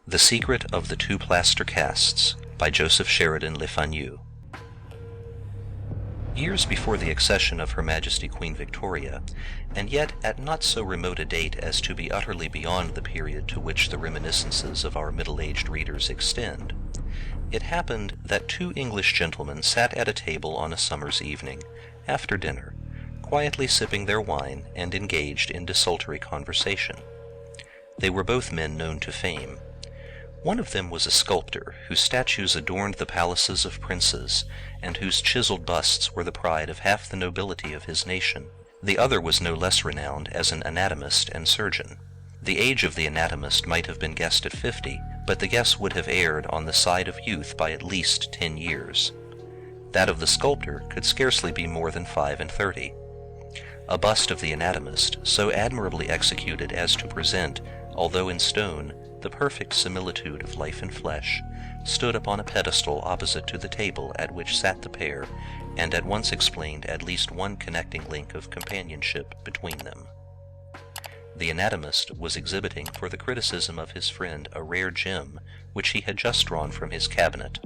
The Secret of the Two Plaster Casts by Joseph Sheridan Le Fanu. Years before the accession of Her Majesty Queen Victoria, and yet at not so remote a date as to be utterly beyond the period to which the reminiscences of our middle-aged readers extend, it happened that two English gentlemen sat at a table on a summer's evening, after dinner, quietly sipping their wine and engaged in desultory conversation. They were both men known to fame. One of them was a sculptor whose statues adorned the palaces of princes, and whose chiseled busts were the pride of half the nobility of his nation. The other was no less renowned as an anatomist and surgeon. The age of the anatomist might have been guessed at 50, but the guess would have erred on the side of youth by at least 10 years. That of the sculptor could scarcely be more than 35. A bust of the anatomist, so admirably executed as to present, although in stone, the perfect similitude of life and flesh, stood upon a pedestal opposite to the table at which sat the pair, and at once explained at least one connecting link of companionship between them. The anatomist was exhibiting for the criticism of his friend a rare gem which he had just drawn from his cabinet.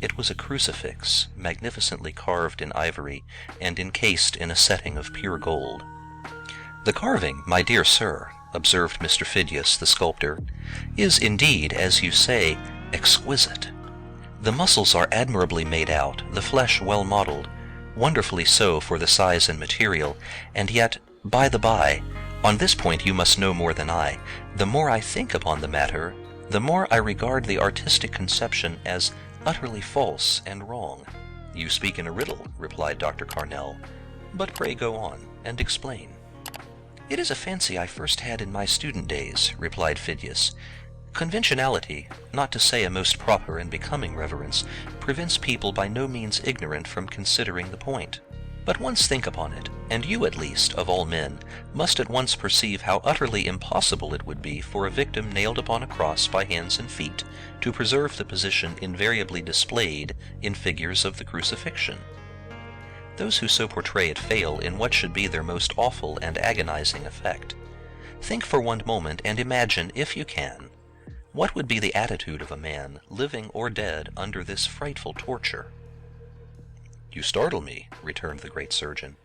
It was a crucifix, magnificently carved in ivory and encased in a setting of pure gold. "The carving, my dear sir," observed Mr. Phidias, the sculptor, "is indeed, as you say, exquisite. The muscles are admirably made out, the flesh well modeled, wonderfully so for the size and material, and yet, by the by, on this point you must know more than I. The more I think upon the matter, the more I regard the artistic conception as utterly false and wrong." "You speak in a riddle," replied Dr. Carnell, "but pray go on, and explain." "It is a fancy I first had in my student days," replied Phidias. "Conventionality, not to say a most proper and becoming reverence, prevents people by no means ignorant from considering the point. But once think upon it, and you at least, of all men, must at once perceive how utterly impossible it would be for a victim nailed upon a cross by hands and feet to preserve the position invariably displayed in figures of the crucifixion. Those who so portray it fail in what should be their most awful and agonizing effect. Think for one moment and imagine, if you can, what would be the attitude of a man, living or dead, under this frightful torture." "You startle me," returned the great surgeon,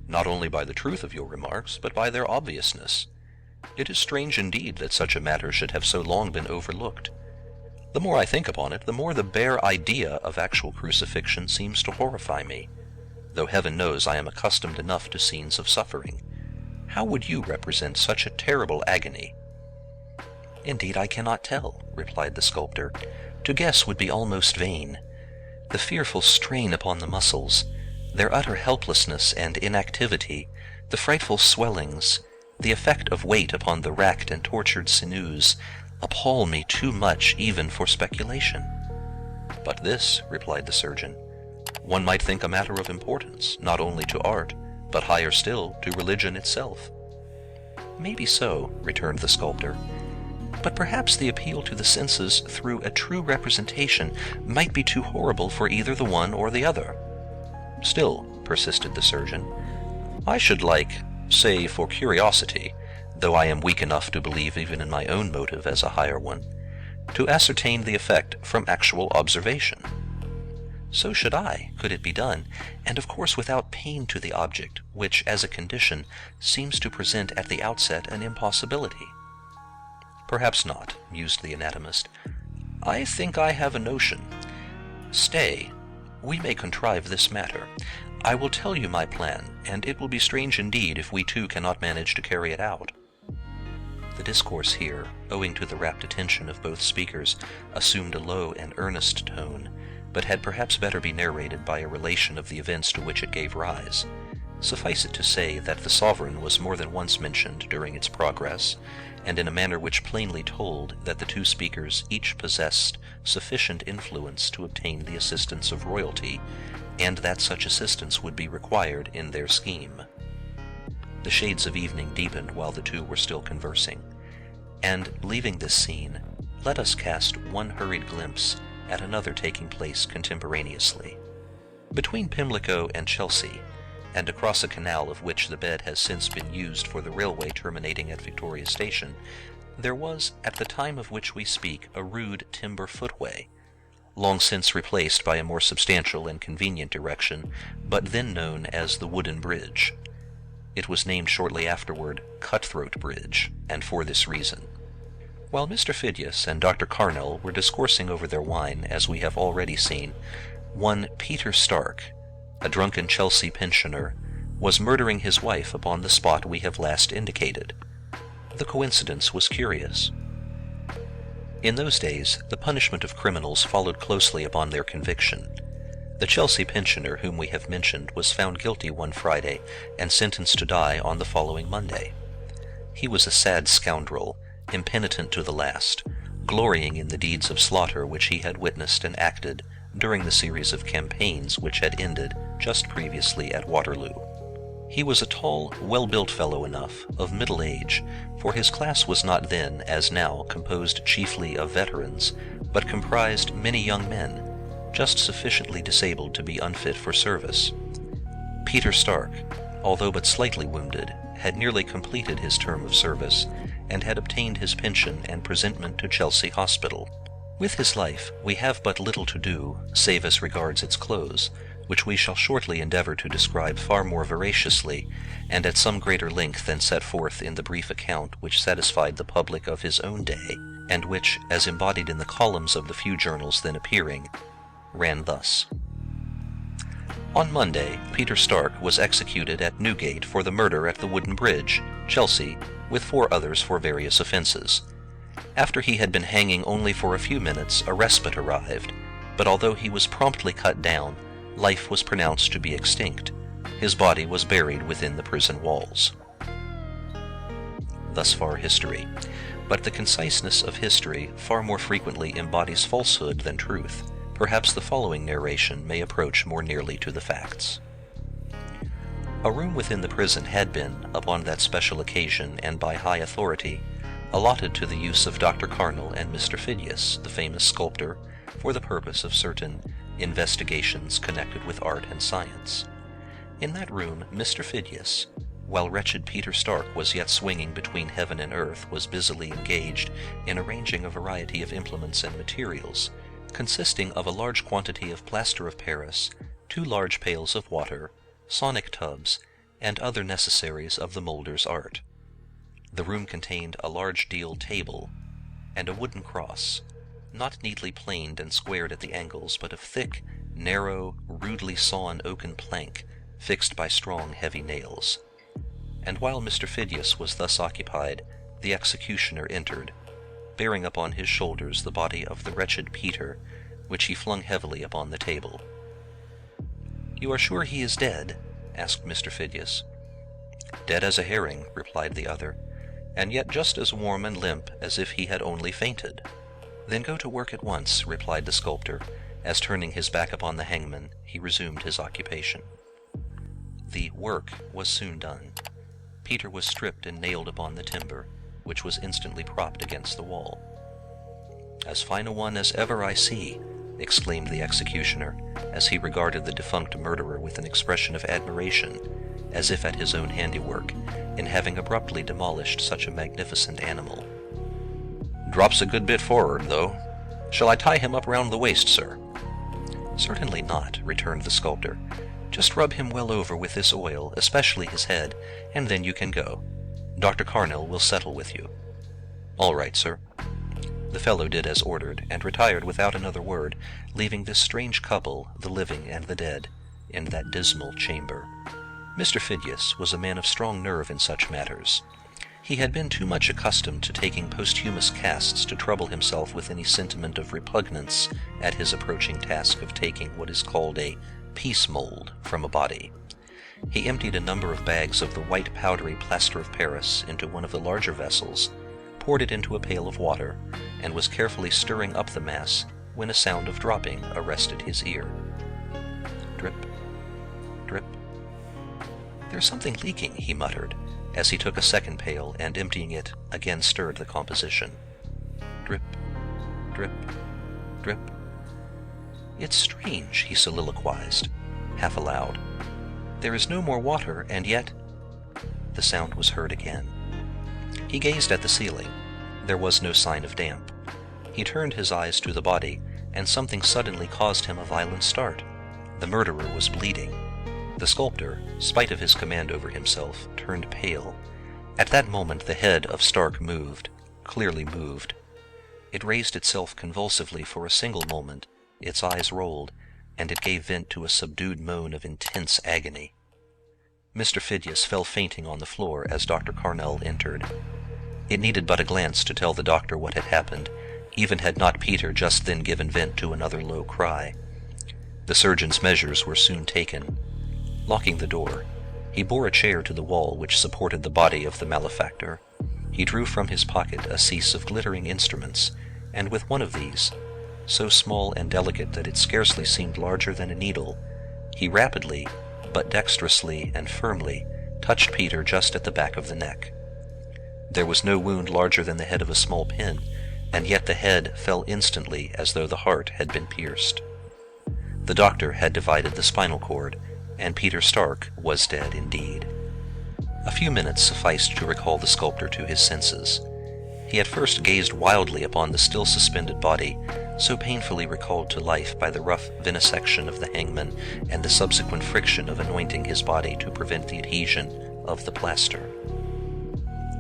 "not only by the truth of your remarks, but by their obviousness. It is strange indeed that such a matter should have so long been overlooked. The more I think upon it, the more the bare idea of actual crucifixion seems to horrify me, though heaven knows I am accustomed enough to scenes of suffering. How would you represent such a terrible agony?" "Indeed, I cannot tell," replied the sculptor. "To guess would be almost vain. The fearful strain upon the muscles, their utter helplessness and inactivity, the frightful swellings, the effect of weight upon the racked and tortured sinews, appall me too much even for speculation." "But this," replied the surgeon, "one might think a matter of importance, not only to art, but higher still, to religion itself." "Maybe so," returned the sculptor, "but perhaps the appeal to the senses through a true representation might be too horrible for either the one or the other." "Still," persisted the surgeon, "I should like, say for curiosity, though I am weak enough to believe even in my own motive as a higher one, to ascertain the effect from actual observation." "So should I, could it be done, and of course without pain to the object, which, as a condition, seems to present at the outset an impossibility." "Perhaps not," mused the anatomist. "I think I have a notion. Stay, we may contrive this matter. I will tell you my plan, and it will be strange indeed if we two cannot manage to carry it out." The discourse here, owing to the rapt attention of both speakers, assumed a low and earnest tone, but had perhaps better be narrated by a relation of the events to which it gave rise. Suffice it to say that the sovereign was more than once mentioned during its progress, and in a manner which plainly told that the two speakers each possessed sufficient influence to obtain the assistance of royalty, and that such assistance would be required in their scheme. The shades of evening deepened while the two were still conversing, and, leaving this scene, let us cast one hurried glimpse at another taking place contemporaneously. Between Pimlico and Chelsea, and across a canal of which the bed has since been used for the railway terminating at Victoria Station, There was, at the time of which we speak, a rude timber footway, long since replaced by a more substantial and convenient erection, but then known as the Wooden Bridge. It was named shortly afterward Cutthroat Bridge, and for this reason. While Mr. Phidias and Dr. Carnell were discoursing over their wine, as we have already seen, one Peter Stark, a drunken Chelsea pensioner, was murdering his wife upon the spot we have last indicated. The coincidence was curious. In those days, the punishment of criminals followed closely upon their conviction. The Chelsea pensioner whom we have mentioned was found guilty one Friday and sentenced to die on the following Monday. He was a sad scoundrel, impenitent to the last, glorying in the deeds of slaughter which he had witnessed and acted during the series of campaigns which had ended just previously at Waterloo. He was a tall, well-built fellow enough, of middle age, for his class was not then, as now, composed chiefly of veterans, but comprised many young men, just sufficiently disabled to be unfit for service. Peter Stark, although but slightly wounded, had nearly completed his term of service, and had obtained his pension and presentment to Chelsea Hospital. With his life we have but little to do, save as regards its close, which we shall shortly endeavor to describe far more veraciously, and at some greater length than set forth in the brief account which satisfied the public of his own day, and which, as embodied in the columns of the few journals then appearing, ran thus. On Monday, Peter Stark was executed at Newgate for the murder at the Wooden Bridge, Chelsea, with 4 others for various offences. After he had been hanging only for a few minutes, a respite arrived, but although he was promptly cut down, life was pronounced to be extinct. His body was buried within the prison walls. Thus far history, but the conciseness of history far more frequently embodies falsehood than truth. Perhaps the following narration may approach more nearly to the facts. A room within the prison had been, upon that special occasion and by high authority, allotted to the use of Dr. Carnell and Mr. Phidias, the famous sculptor, for the purpose of certain investigations connected with art and science. In that room, Mr. Phidias, while wretched Peter Stark was yet swinging between heaven and earth, was busily engaged in arranging a variety of implements and materials, consisting of a large quantity of plaster of Paris, 2 large pails of water, sonic tubs, and other necessaries of the moulder's art. The room contained a large deal table and a wooden cross, not neatly planed and squared at the angles, but of thick, narrow, rudely sawn oaken plank, fixed by strong, heavy nails. And while Mr. Phidias was thus occupied, the executioner entered, bearing upon his shoulders the body of the wretched Peter, which he flung heavily upon the table. "You are sure he is dead?" asked Mr. Phidias. "Dead as a herring," replied the other, "and yet just as warm and limp as if he had only fainted." "Then go to work at once," replied the sculptor, as turning his back upon the hangman, he resumed his occupation. The work was soon done. Peter was stripped and nailed upon the timber, which was instantly propped against the wall. "As fine a one as ever I see," exclaimed the executioner, as he regarded the defunct murderer with an expression of admiration, as if at his own handiwork, in having abruptly demolished such a magnificent animal. "Drops a good bit forward, though. Shall I tie him up round the waist, sir?" "Certainly not," returned the sculptor. "Just rub him well over with this oil, especially his head, and then you can go. Dr. Carnell will settle with you." "All right, sir." The fellow did as ordered, and retired without another word, leaving this strange couple, the living and the dead, in that dismal chamber. Mr. Phidias was a man of strong nerve in such matters. He had been too much accustomed to taking posthumous casts to trouble himself with any sentiment of repugnance at his approaching task of taking what is called a peace mold from a body. He emptied a number of bags of the white powdery plaster of Paris into one of the larger vessels, poured it into a pail of water, and was carefully stirring up the mass when a sound of dropping arrested his ear. Drip, drip. "There's something leaking," he muttered, as he took a second pail and, emptying it, again stirred the composition. Drip, drip, drip. "It's strange," he soliloquized, half aloud. "There is no more water, and yet—" The sound was heard again. He gazed at the ceiling, There was no sign of damp. He turned his eyes to the body, and something suddenly caused him a violent start. The murderer was bleeding. The sculptor, spite of his command over himself, turned pale. At that moment the head of Stark moved, clearly moved. It raised itself convulsively for a single moment, its eyes rolled, and it gave vent to a subdued moan of intense agony. Mr. Phidias fell fainting on the floor as Dr. Carnell entered. It needed but a glance to tell the doctor what had happened, even had not Peter just then given vent to another low cry. The surgeon's measures were soon taken. Locking the door, he bore a chair to the wall which supported the body of the malefactor. He drew from his pocket a case of glittering instruments, and with one of these, so small and delicate that it scarcely seemed larger than a needle, he rapidly, but dexterously and firmly, touched Peter just at the back of the neck. There was no wound larger than the head of a small pin, and yet the head fell instantly as though the heart had been pierced. The doctor had divided the spinal cord, and Peter Stark was dead indeed. A few minutes sufficed to recall the sculptor to his senses. He had first gazed wildly upon the still suspended body, so painfully recalled to life by the rough vivisection of the hangman and the subsequent friction of anointing his body to prevent the adhesion of the plaster.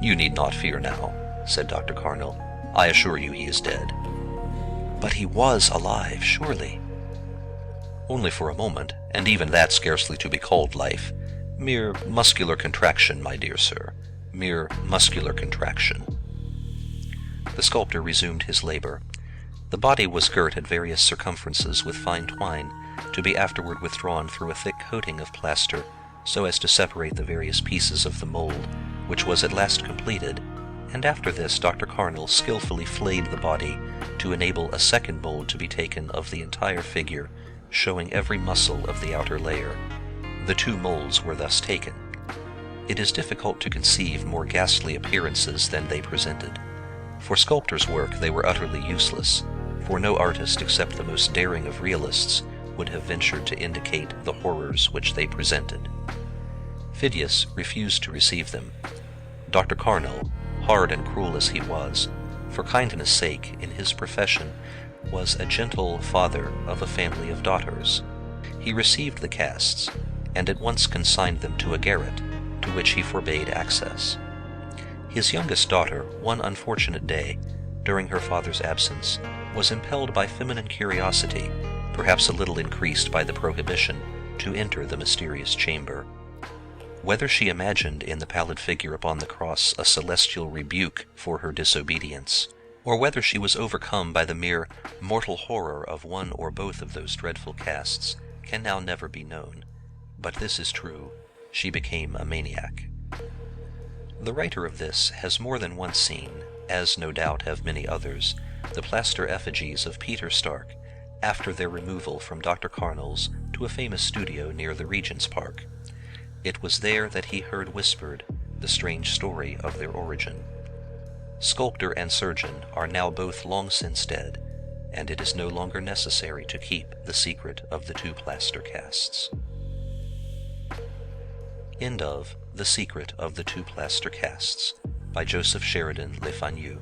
"You need not fear now," said Dr. Carnell. "I assure you he is dead." "But he was alive, surely?" "Only for a moment, and even that scarcely to be called life. Mere muscular contraction, my dear sir. Mere muscular contraction." The sculptor resumed his labor. The body was girt at various circumferences with fine twine, to be afterward withdrawn through a thick coating of plaster, so as to separate the various pieces of the mold, which was at last completed, and after this Dr. Carnell skillfully flayed the body to enable a second mold to be taken of the entire figure, showing every muscle of the outer layer. The two molds were thus taken. It is difficult to conceive more ghastly appearances than they presented. For sculptor's work they were utterly useless, for no artist except the most daring of realists would have ventured to indicate the horrors which they presented. Phidias refused to receive them. Dr. Carnell, hard and cruel as he was, for kindness' sake in his profession, was a gentle father of a family of daughters. He received the casts, and at once consigned them to a garret, to which he forbade access. His youngest daughter, one unfortunate day, during her father's absence, was impelled by feminine curiosity, perhaps a little increased by the prohibition, to enter the mysterious chamber. Whether she imagined in the pallid figure upon the cross a celestial rebuke for her disobedience, or whether she was overcome by the mere mortal horror of one or both of those dreadful casts, can now never be known. But this is true: she became a maniac. The writer of this has more than once seen, as no doubt have many others, the plaster effigies of Peter Stark after their removal from Dr. Carnell's to a famous studio near the Regent's Park. It was there that he heard whispered the strange story of their origin. Sculptor and surgeon are now both long since dead, and it is no longer necessary to keep the secret of the two plaster casts. End of The Secret of the Two Plaster Casts by Joseph Sheridan Le Fanu.